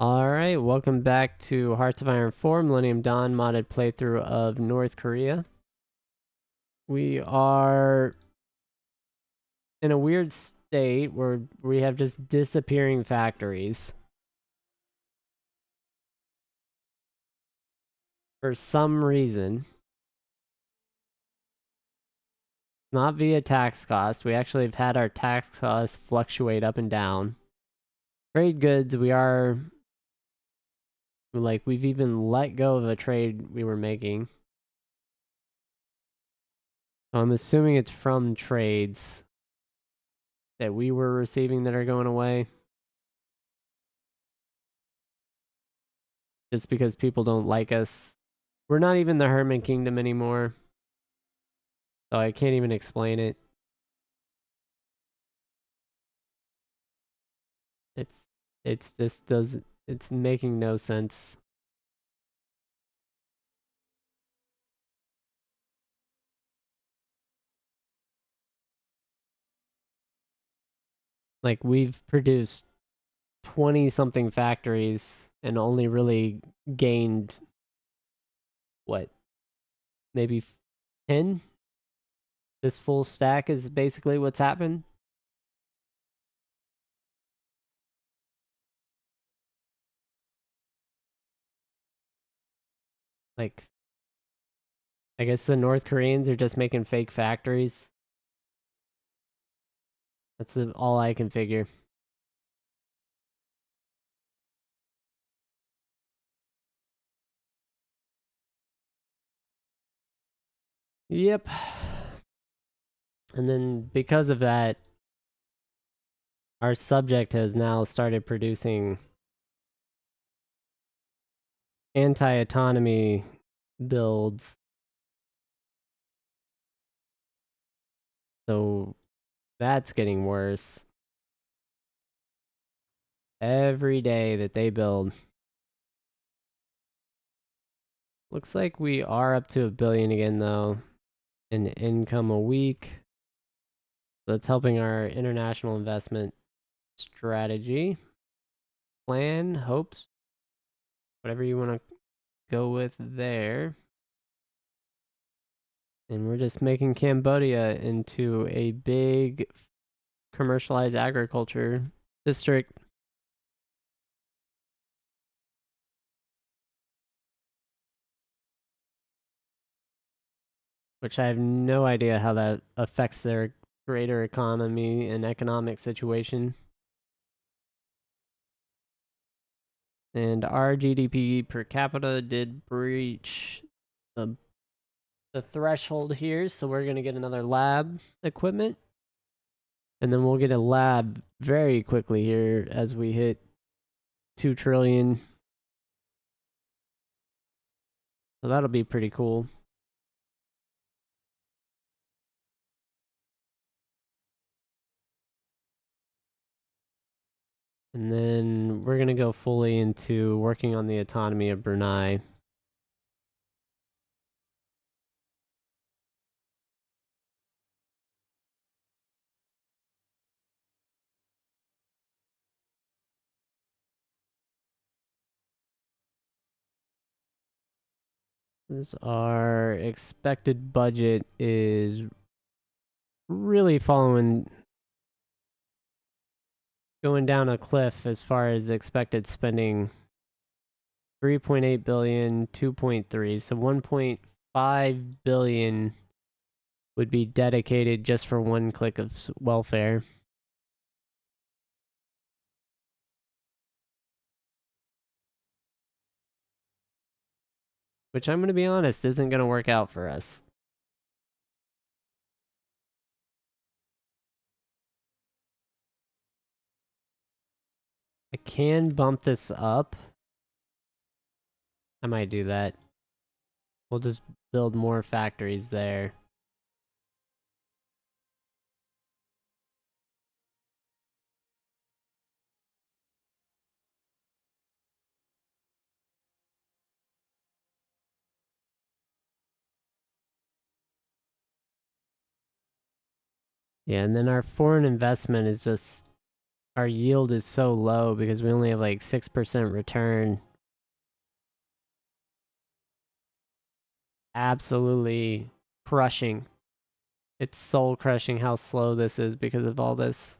Alright, welcome back to Hearts of Iron 4 Millennium Dawn modded playthrough of North Korea. We are in a weird state where we have just disappearing factories. For some reason. Not via tax cost. We actually have had our tax costs fluctuate up and down. Trade goods, we've even let go of a trade we were making. So I'm assuming it's from trades that we were receiving that are going away. Just because people don't like us. We're not even the Hermit Kingdom anymore. So I can't even explain it. It's just doesn't it's making no sense. Like we've produced 20 something factories and only really gained what? Maybe 10? This full stack is basically what's happened. Like I guess the North Koreans are just making fake factories. That's all I can figure. Yep. And then because of that, our subject has now started producing anti-autonomy builds. So that's getting worse. Every day that they build. Looks like we are up to 1 billion again though in income a week. That's helping our international investment strategy, plan, hopes, whatever you want to go with there. And we're just making Cambodia into a big commercialized agriculture district. Which I have no idea how that affects their greater economy and economic situation. And our GDP per capita did breach the threshold here, so we're going to get another lab equipment. And then we'll get a lab very quickly here as we hit 2 trillion. So that'll be pretty cool. And then we're going to go fully into working on the autonomy of Brunei. This our expected budget is really going down a cliff as far as expected spending. 3.8 billion, 2.3, so 1.5 billion would be dedicated just for one click of welfare. Which I'm going to be honest isn't going to work out for us. I can bump this up. I might do that. We'll just build more factories there. Yeah, and then our foreign investment is just our yield is so low because we only have like 6% return. Absolutely crushing. It's soul crushing how slow this is because of all this.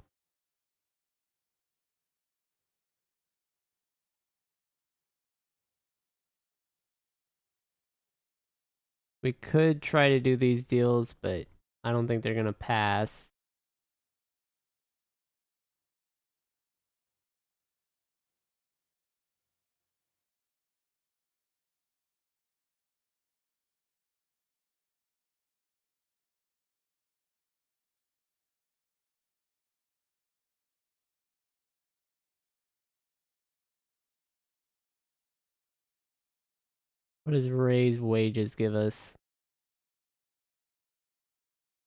We could try to do these deals, but I don't think they're going to pass. What does raise wages give us?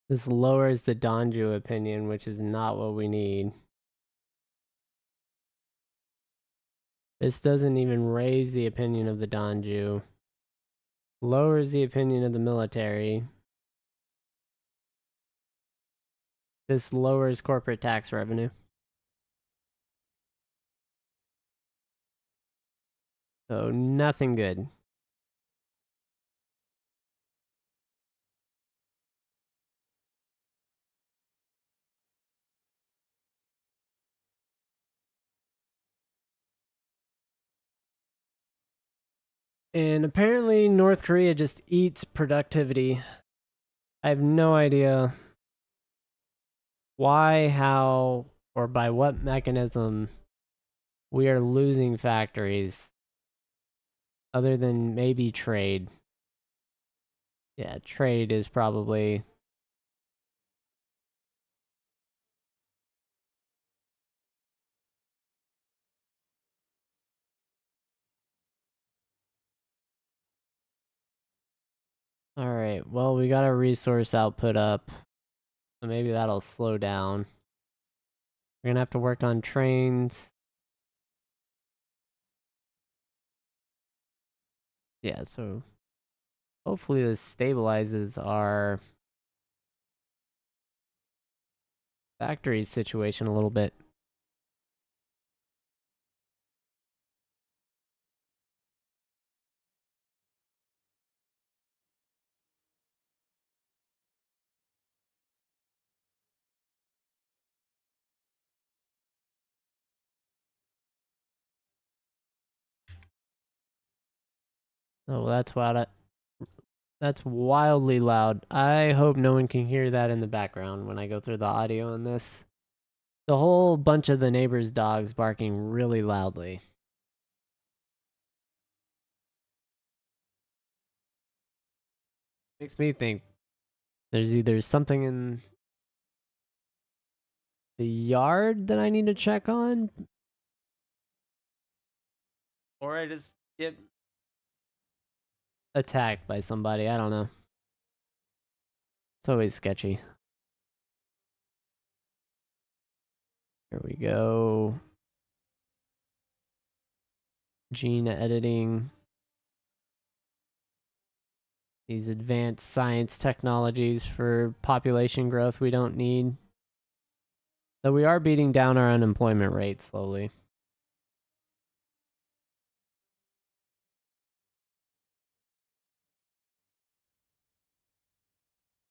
This lowers the Donju opinion, which is not what we need. This doesn't even raise the opinion of the Donju. Lowers the opinion of the military. This lowers corporate tax revenue. So nothing good. And apparently North Korea just eats productivity. I have no idea why, how, or by what mechanism we are losing factories other than maybe trade. Yeah, trade is probably... Alright, well, we got our resource output up. So maybe that'll slow down. We're gonna have to work on trains. Yeah, so hopefully this stabilizes our factory situation a little bit. Oh, that's wildly loud. I hope no one can hear that in the background when I go through the audio on this. The whole bunch of the neighbors' dogs barking really loudly. Makes me think there's either something in the yard that I need to check on, or I just get attacked by somebody. I don't know. It's always sketchy. Here we go. Gene editing. These advanced science technologies for population growth we don't need. Though we are beating down our unemployment rate slowly.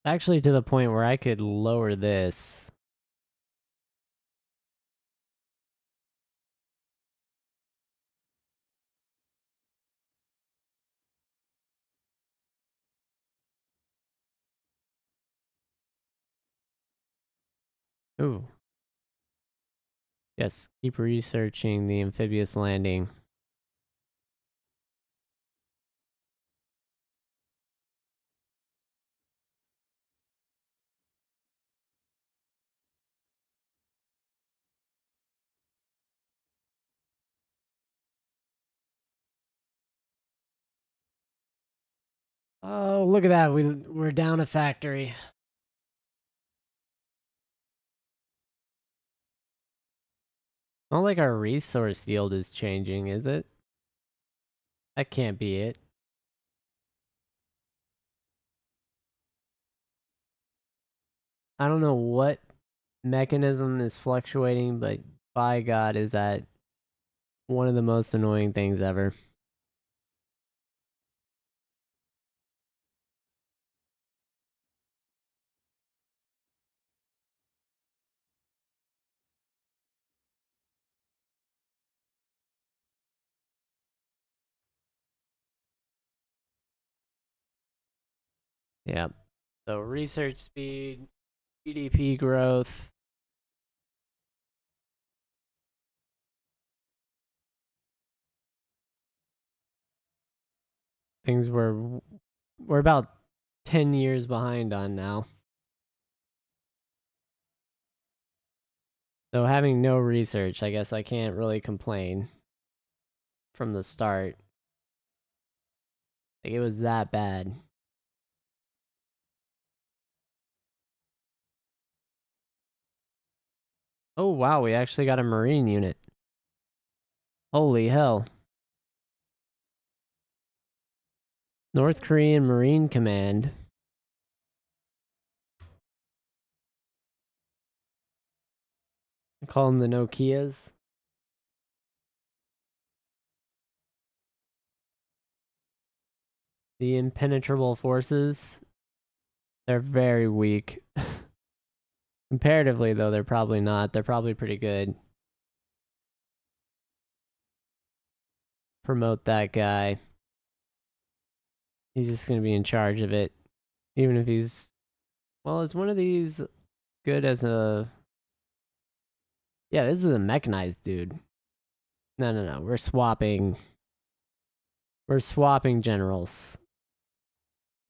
Actually, to the point where I could lower this. Ooh. Yes, keep researching the amphibious landing. Oh, look at that. We're down a factory. Not like our resource yield is changing, is it? That can't be it. I don't know what mechanism is fluctuating, but By God, is that one of the most annoying things ever. Yeah. So research speed, GDP growth. Things we're about 10 years behind on now. So having no research, I guess I can't really complain from the start. Like it was that bad. Oh wow, we actually got a Marine unit. Holy hell. North Korean Marine Command. I call them the Nokias. The impenetrable forces. They're very weak. Comparatively, though, they're probably not. They're probably pretty good. Promote that guy. He's just going to be in charge of it. Even if he's. Well, is one of these good as a. Yeah, this is a mechanized dude. No, no, no. We're swapping. We're swapping generals.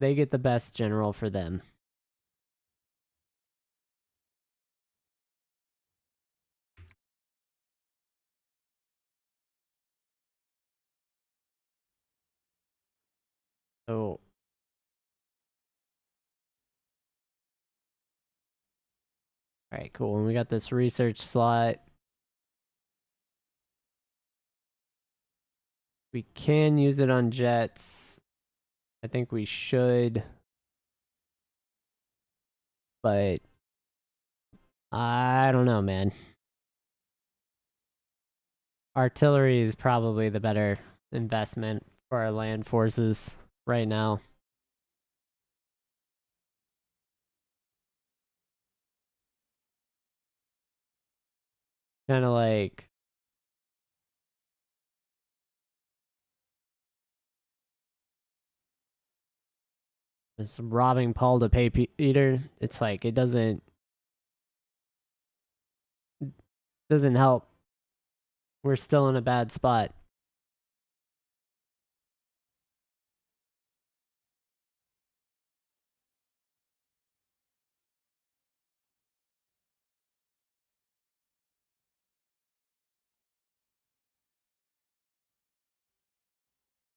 They get the best general for them. Oh. Alright, cool. And we got this research slot. We can use it on jets. I think we should. But I don't know, man. Artillery is probably the better investment for our land forces right now. Kind of like this robbing Paul to pay Peter. It's like it doesn't help. We're still in a bad spot.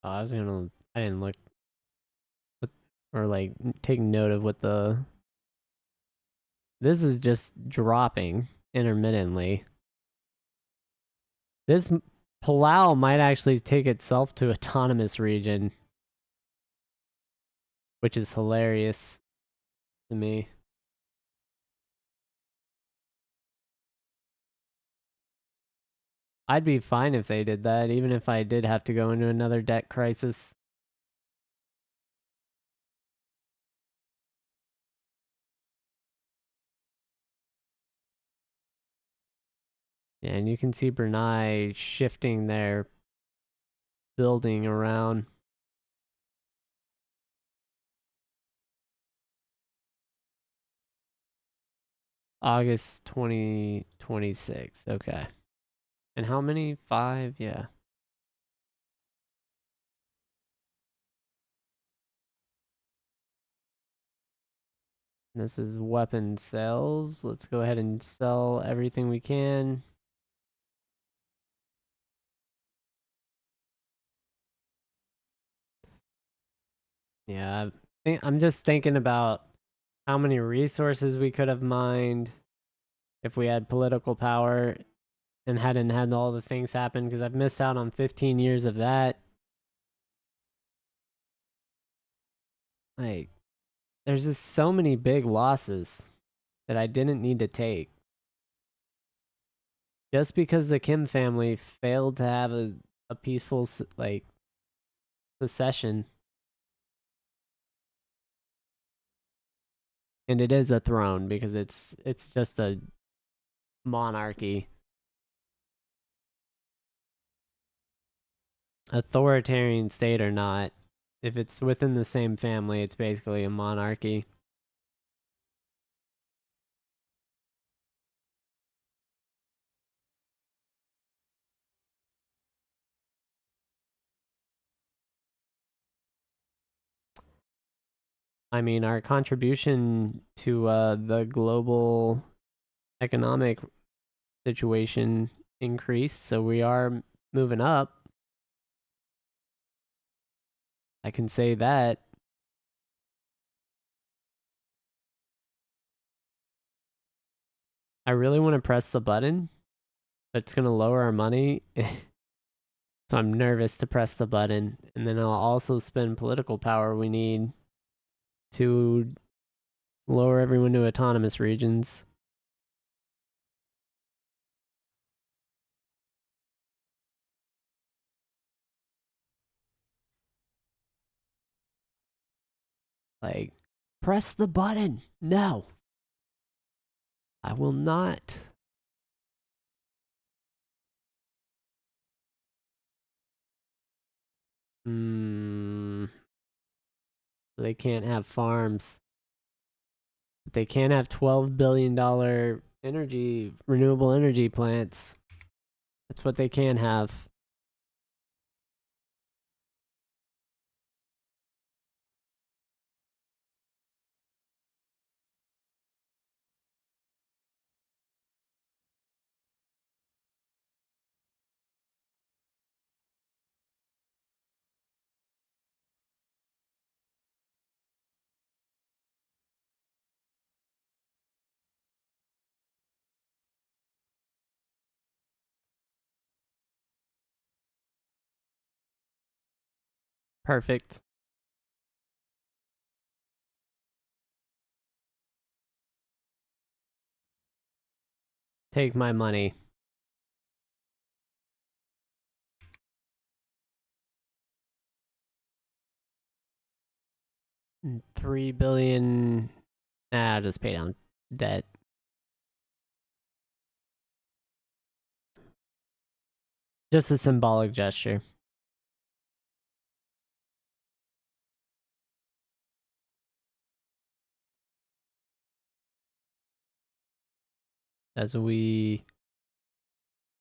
Oh, I didn't look or like take note of what the. This is just dropping intermittently. This Palau might actually take itself to autonomous region, which is hilarious to me. I'd be fine if they did that, even if I did have to go into another debt crisis. Yeah, and you can see Brunei shifting their building around. August 2026. Okay. And how many? 5? Yeah. This is weapon sales. Let's go ahead and sell everything we can. Yeah, I'm just thinking about how many resources we could have mined if we had political power and hadn't had all the things happen, because I've missed out on 15 years of that. Like, there's just so many big losses that I didn't need to take just because the Kim family failed to have a peaceful secession, and it is a throne because it's just a monarchy. Authoritarian state or not, if it's within the same family, it's basically a monarchy. I mean, our contribution to the global economic situation increased, so we are moving up. I can say that. I really want to press the button, but it's going to lower our money. So I'm nervous to press the button. And then I'll also spend political power we need to lower everyone to autonomous regions. Like, press the button. No, I will not. They can't have farms. But they can't have $12 billion renewable energy plants. That's what they can have. Perfect. Take my money. $3 billion. I'll just pay down debt. Just a symbolic gesture. As we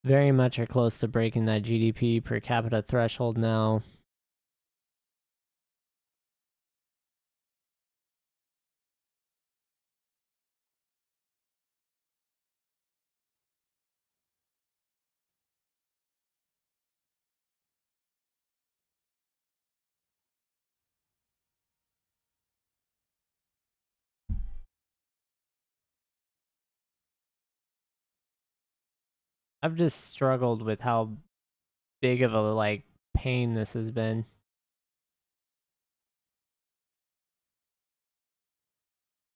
very much are close to breaking that GDP per capita threshold now. I've just struggled with how big of a pain this has been.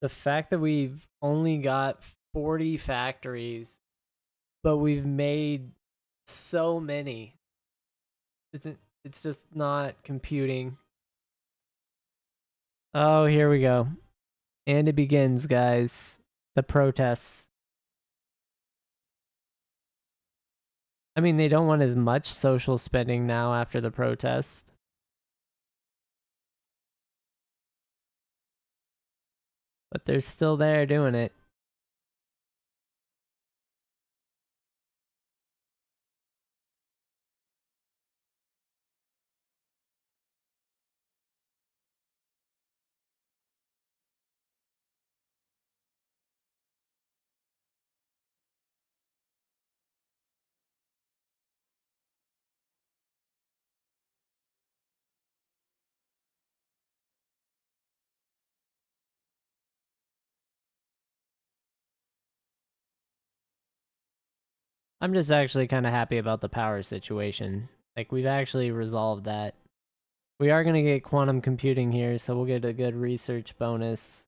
The fact that we've only got 40 factories, but we've made so many. It's just not computing. Oh, here we go. And it begins, guys. The protests. I mean, they don't want as much social spending now after the protest. But they're still there doing it. I'm just actually kind of happy about the power situation. Like, we've actually resolved that. We are going to get quantum computing here, so we'll get a good research bonus.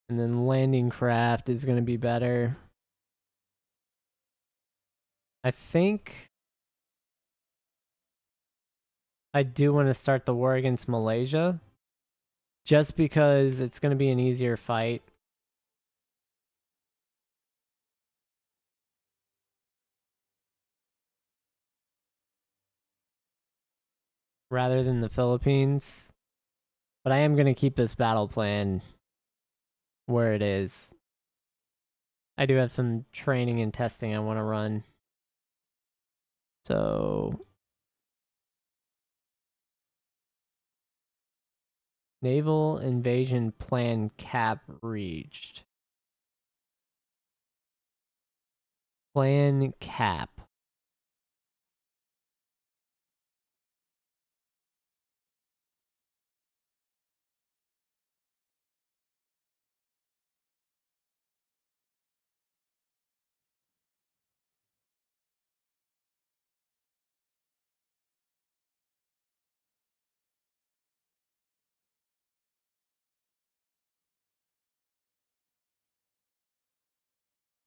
And then landing craft is going to be better. I think I do want to start the war against Malaysia, just because it's going to be an easier fight. Rather than the Philippines. But I am going to keep this battle plan where it is. I do have some training and testing I want to run. So, naval invasion plan cap reached. Plan cap.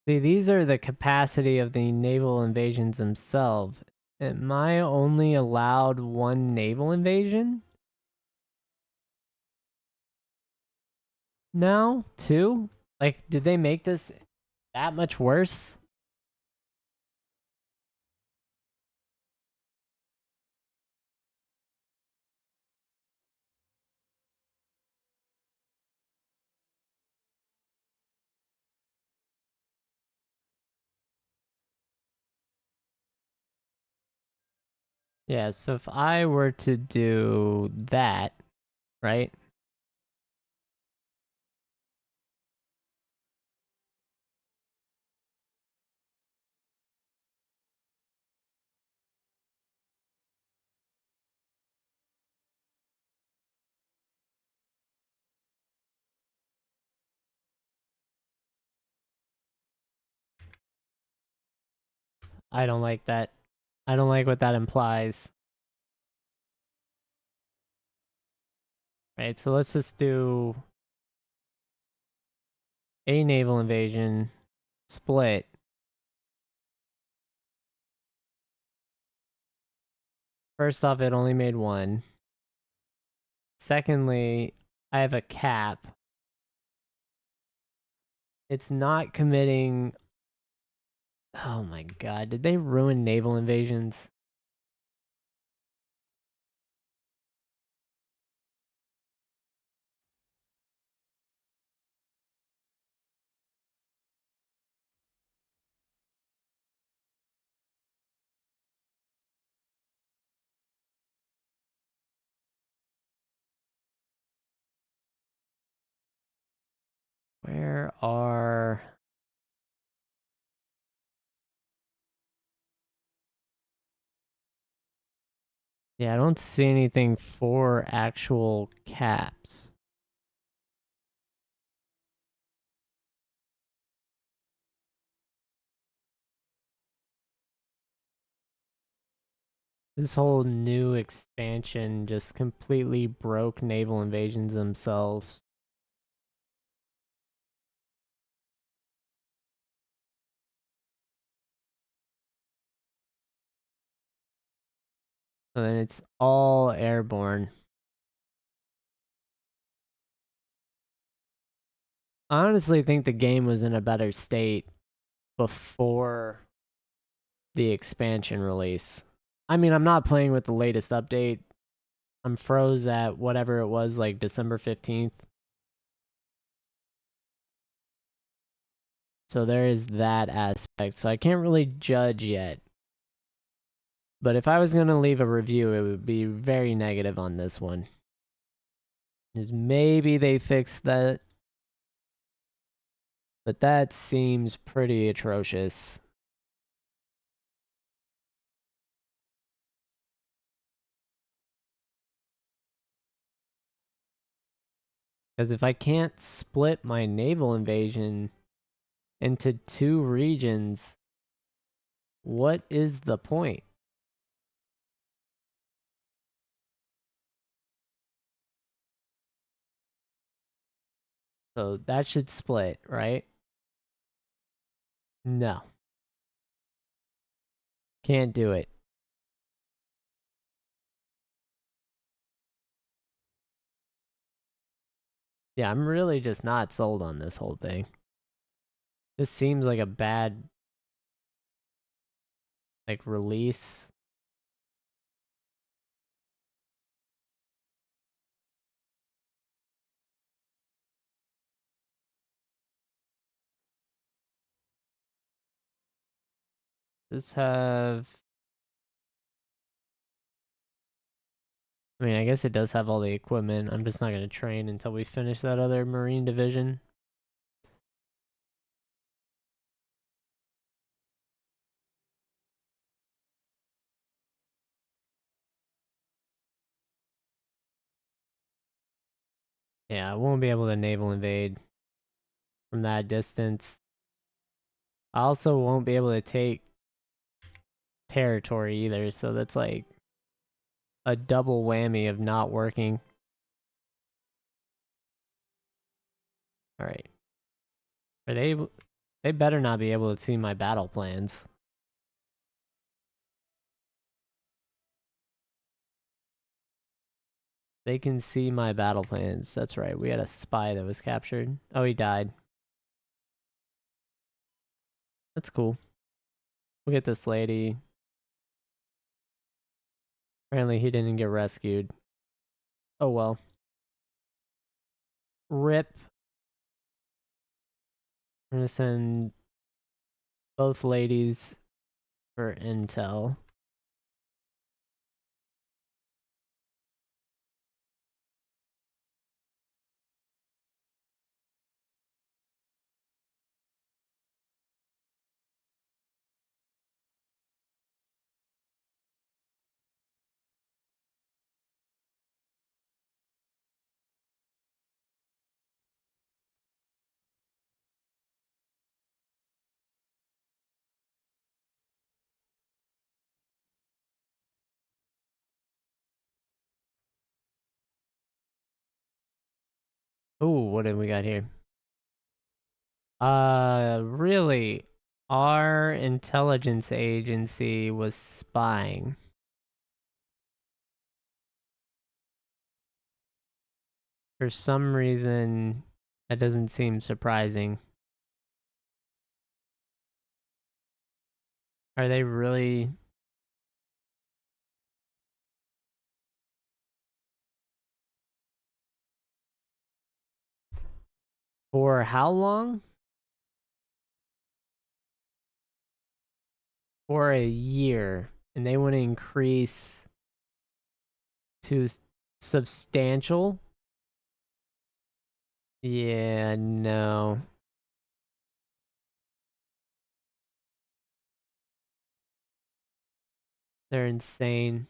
See, these are the capacity of the naval invasions themselves. Am I only allowed one naval invasion? No? Two? Like, did they make this that much worse? Yeah, so if I were to do that, right? I don't like that. I don't like what that implies. Right, so let's just do a naval invasion, split. First off, it only made one. Secondly, I have a cap. It's not committing. Oh my god, did they ruin naval invasions? Where are. Yeah, I don't see anything for actual caps. This whole new expansion just completely broke naval invasions themselves. And then it's all airborne. I honestly think the game was in a better state before the expansion release. I mean, I'm not playing with the latest update. I'm froze at whatever it was, like December 15th. So there is that aspect. So I can't really judge yet. But if I was going to leave a review, it would be very negative on this one. Is maybe they fixed that, but that seems pretty atrocious. Because if I can't split my naval invasion into two regions, what is the point? So that should split, right? No. Can't do it. Yeah, I'm really just not sold on this whole thing. This seems like a bad, like, release. Does have... I mean, I guess it does have all the equipment. I'm just not going to train until we finish that other Marine division. Yeah, I won't be able to naval invade from that distance. I also won't be able to take territory either, so that's like a double whammy of not working. Alright. Are they... They better not be able to see my battle plans. They can see my battle plans. That's right. We had a spy that was captured. Oh, he died. That's cool. We'll get this lady. Apparently he didn't get rescued. Oh well. RIP. We're gonna send both ladies for intel. Ooh, what do we got here? Really? Our intelligence agency was spying. For some reason, that doesn't seem surprising. Are they really... For how long? For a year. And they want to increase to substantial? Yeah, no. They're insane.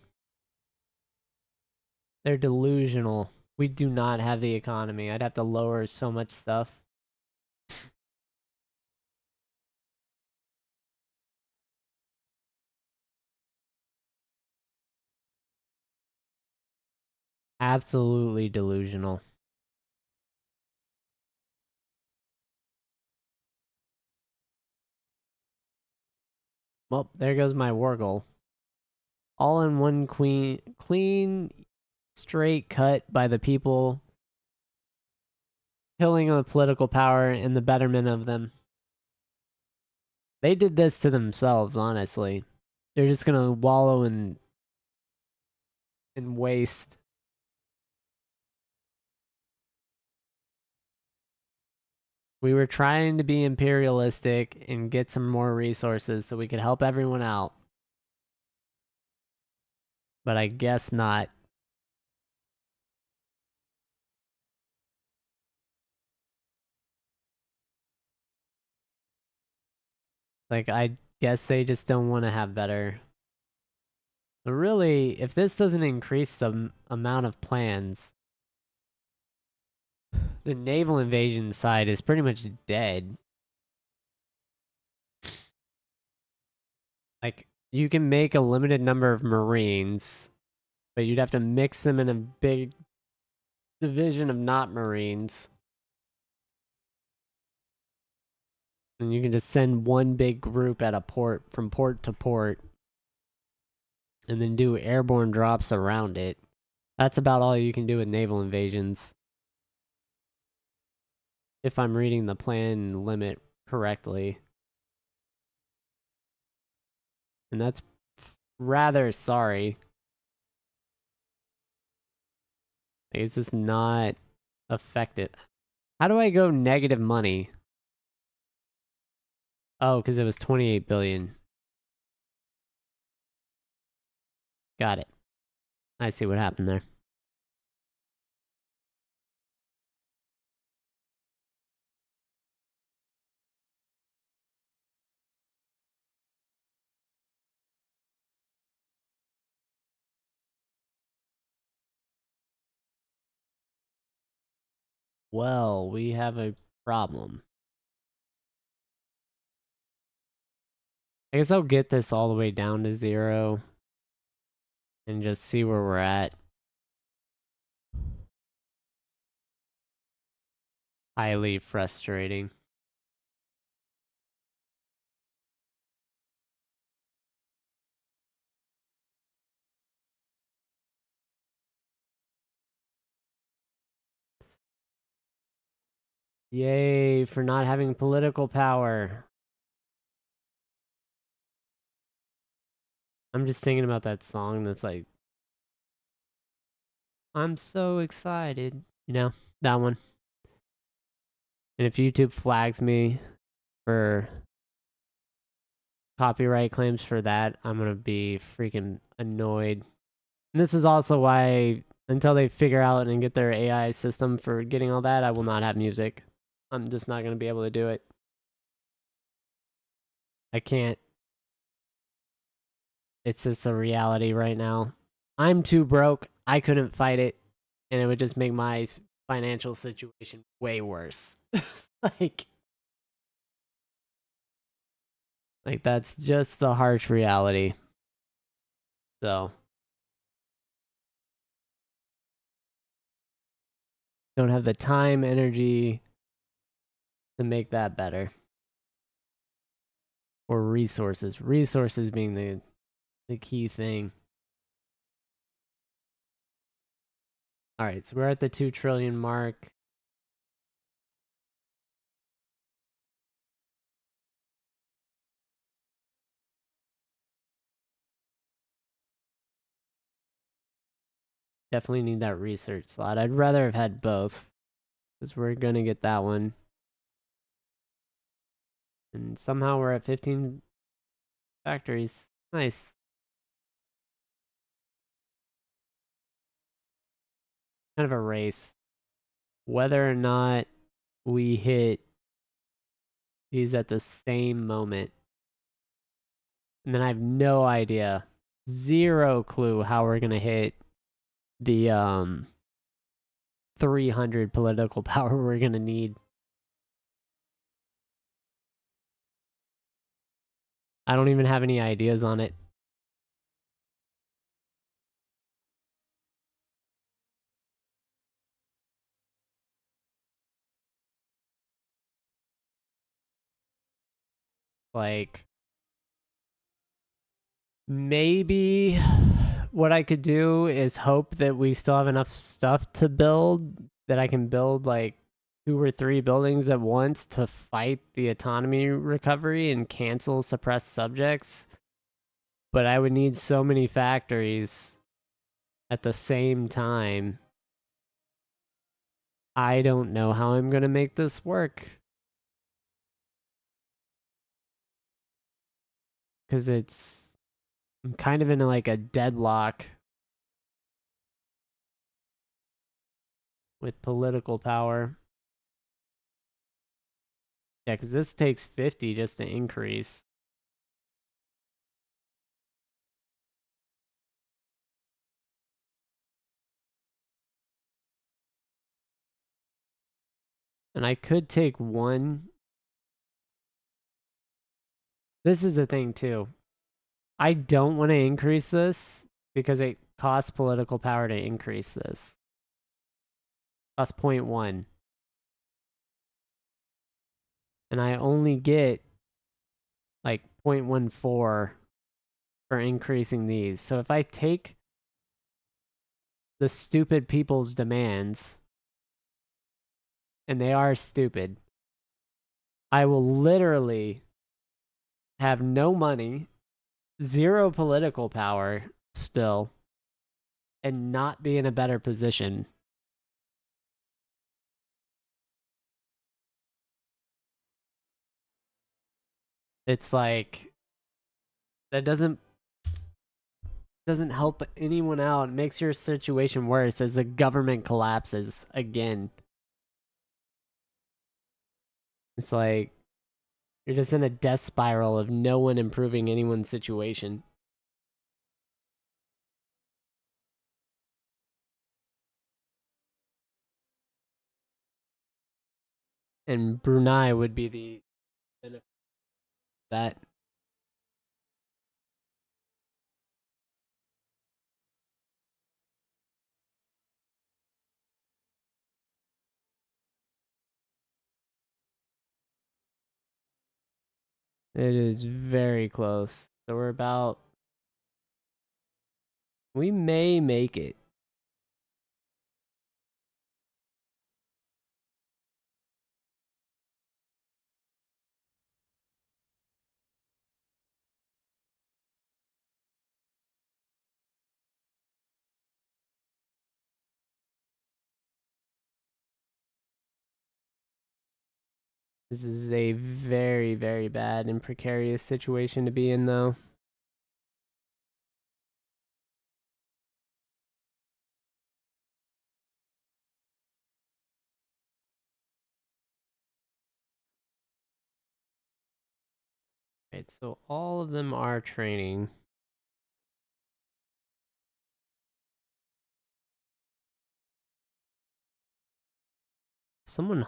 They're delusional. We do not have the economy. I'd have to lower so much stuff. Absolutely delusional. Well, there goes my war goal. All in one clean, straight cut by the people, killing the political power and the betterment of them. They did this to themselves, honestly. They're just gonna wallow in waste. We were trying to be imperialistic and get some more resources so we could help everyone out. But I guess not. Like, I guess they just don't want to have better. But really, if this doesn't increase the amount of plans, the naval invasion side is pretty much dead. Like, you can make a limited number of Marines, but you'd have to mix them in a big division of not Marines. And you can just send one big group at a port from port to port. and then do airborne drops around it. That's about all you can do with naval invasions. If I'm reading the plan limit correctly. And that's rather sorry. It's just not effective. How do I go negative money? Oh, because it was 28 billion. Got it. I see what happened there. Well, we have a problem. I guess I'll get this all the way down to 0 and just see where we're at. Highly frustrating. Yay for not having political power. I'm just thinking about that song that's like, I'm so excited. You know, that one. And if YouTube flags me for copyright claims for that, I'm going to be freaking annoyed. And this is also why, until they figure out and get their AI system for getting all that, I will not have music. I'm just not going to be able to do it. I can't. It's just a reality right now. I'm too broke. I couldn't fight it. And it would just make my financial situation way worse. like, like that's just the harsh reality. So, don't have the time, energy to make that better. Or resources. Resources being the key thing. All right, so we're at the 2 trillion mark. Definitely need that research slot. I'd rather have had both because we're going to get that one. And somehow we're at 15 factories. Nice. Kind of a race. Whether or not we hit these at the same moment. And then I have no idea. Zero clue how we're going to hit the 300 political power we're going to need. I don't even have any ideas on it. Like, maybe what I could do is hope that we still have enough stuff to build that I can build like 2 or 3 buildings at once to fight the autonomy recovery and cancel suppressed subjects. But I would need so many factories at the same time. I don't know how I'm going to make this work. Because I'm kind of in like a deadlock with political power. Yeah, because this takes 50 just to increase. And I could take one. This is the thing, too. I don't want to increase this because it costs political power to increase this. Costs 0.1. And I only get like 0.14 for increasing these. So if I take the stupid people's demands, and they are stupid, I will literally have no money, zero political power still, and not be in a better position. It's like that doesn't help anyone out. It makes your situation worse as the government collapses again. It's like you're just in a death spiral of no one improving anyone's situation. And Brunei would be the benefit of that. It is very close. So we're about. We may make it. This is a very, very bad and precarious situation to be in, though. Right, so all of them are training. Someone.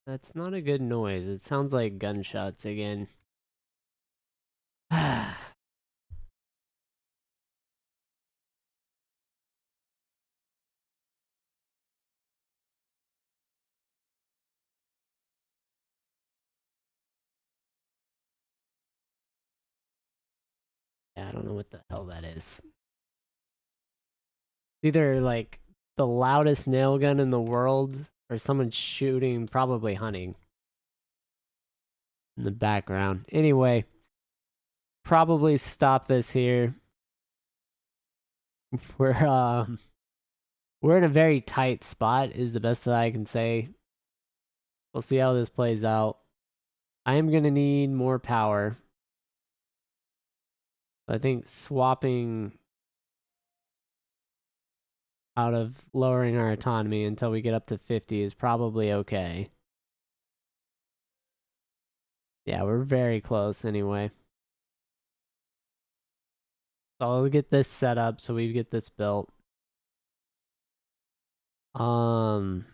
That's not a good noise. It sounds like gunshots again. Yeah, I don't know what the hell that is. Either like the loudest nail gun in the world or someone shooting, probably hunting in the background. Anyway, probably stop this here. We're we're in a very tight spot is the best that I can say. We'll see how this plays out. I am going to need more power. I think swapping out of lowering our autonomy until we get up to 50 is probably okay. Yeah, we're very close anyway. So I'll get this set up so we get this built. Um,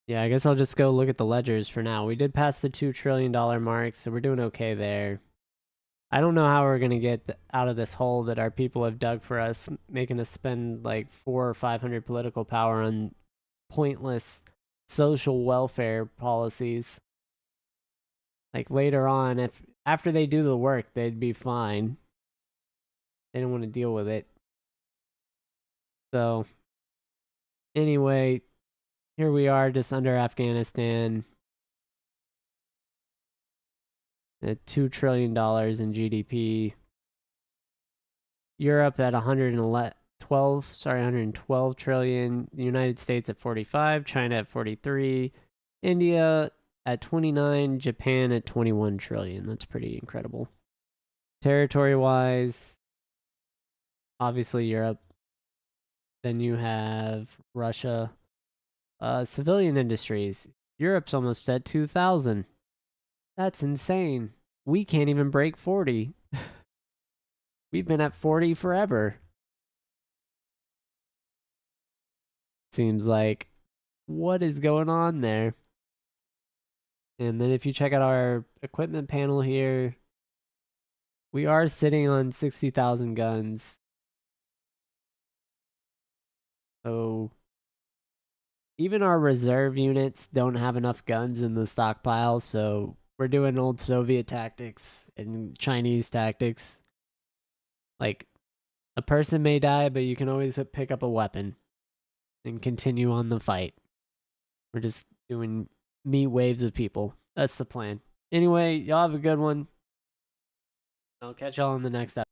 yeah, I guess I'll just go look at the ledgers for now. We did pass the $2 trillion mark, so we're doing okay there. I don't know how we're gonna get out of this hole that our people have dug for us, making us spend like 400 or 500 political power on pointless social welfare policies. Like later on, if after they do the work, they'd be fine. They don't want to deal with it. So anyway, here we are just under Afghanistan at $2 trillion in GDP. Europe at 112 trillion, the United States at 45, China at 43, India at 29, Japan at 21 trillion. That's pretty incredible. Territory wise, obviously Europe. Then you have Russia. Civilian industries. Europe's almost at 2,000. That's insane. We can't even break 40. We've been at 40 forever. Seems like. What is going on there? And then if you check out our equipment panel here, we are sitting on 60,000 guns. So even our reserve units don't have enough guns in the stockpile, so we're doing old Soviet tactics and Chinese tactics. Like, a person may die, but you can always pick up a weapon and continue on the fight. We're just doing meet waves of people. That's the plan. Anyway, y'all have a good one. I'll catch y'all in the next episode.